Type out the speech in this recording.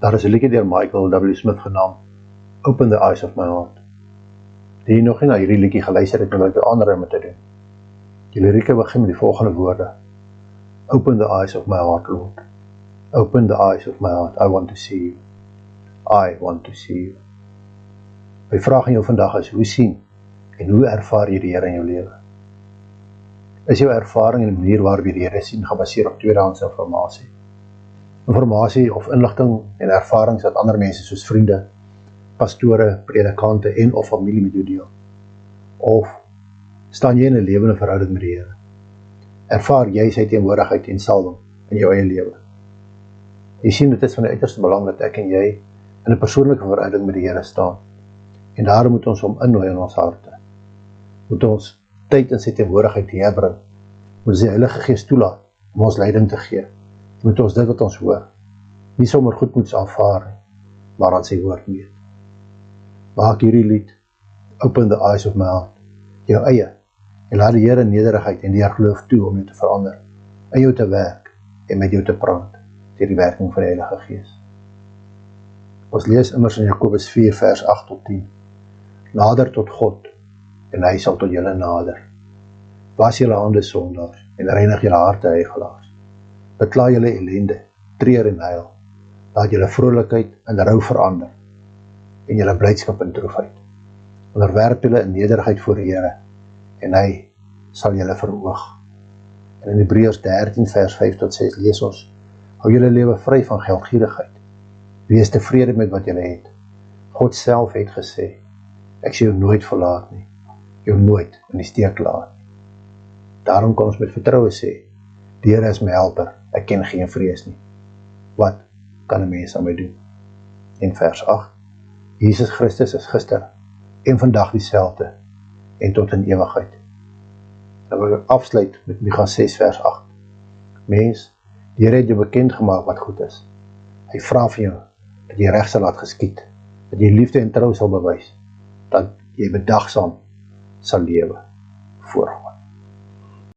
Daar is 'n liedjie deur Michael W. Smith genaamd Open the Eyes of My Heart. Die nog nie na hierdie liedjie geluister het, wil ek jou aanraai om te doen. Die lirieke begin met die volgende woorde: Open the eyes of my heart, Lord. Open the eyes of my heart. I want to see you. I want to see you. My vraag aan jou vandag is, hoe sien en hoe ervaar jy die Here in jou lewe? Is jou ervaring en die manier waarop jy die Here sien gebaseer op tweedehandse informasie? Informasie of inligting en ervarings wat ander mense soos vriende, pastore, predikante en of familie met jou deel? Of staan jy in 'n lewende verhouding met die Here? Ervaar jy sy teenwoordigheid en salwing in jou eie lewe? Jy sien, dit is van die uiterste belang dat ek en jy in 'n persoonlike verhouding met die Here staan. En daarom moet ons hom innooi in ons harte. Moet ons tyd in sy teenwoordigheid herbring. Moet ons die Heilige Gees toelaat om ons leiding te gee. Moet ons dit wat ons hoor nie sommer goed moet aanvaar nie, maar aan sy woord meet. Maak hierdie lied, Open the Eyes of My Heart, jou eie, en laat die Here in nederigheid en deur geloof toe om jou te verander, in jou te werk en met jou te praat, deur die werking van die Heilige Gees. Ons lees immers in Jakobus 4 vers 8 tot 10. Nader tot God, en hy sal tot julle nader. Was julle hande sondaars, en reinig julle harte heiligelaars. Bekla julle ellende, treur en huil. Laat julle vrolikheid in rou verander, en julle blydskap in droefheid. Onderwerp julle in nederigheid voor die Here, en hy sal julle verhoog. En in Hebreërs 13 vers 5 tot 6 lees ons, hou julle lewe vry van geldgierigheid. Wees tevrede met wat julle het. God self het gesê, ek sal jou nooit verlaat nie, jou nooit in die steek laat nie. Daarom kan ons met vertroue sê, die Here is my helper, ek ken geen vrees nie. Wat kan 'n mens aan my doen? En vers 8, Jesus Christus is gister en vandag dieselfde en tot in ewigheid. Dan wil ek afsluit met Micha 6 vers 8. Mens, die Here het jou bekend gemaak wat goed is. Hy vra van jou dat jy reg sal laat geskied, dat jy liefde en trou sal bewys, dat jy bedagsaam sal lewe voor hom.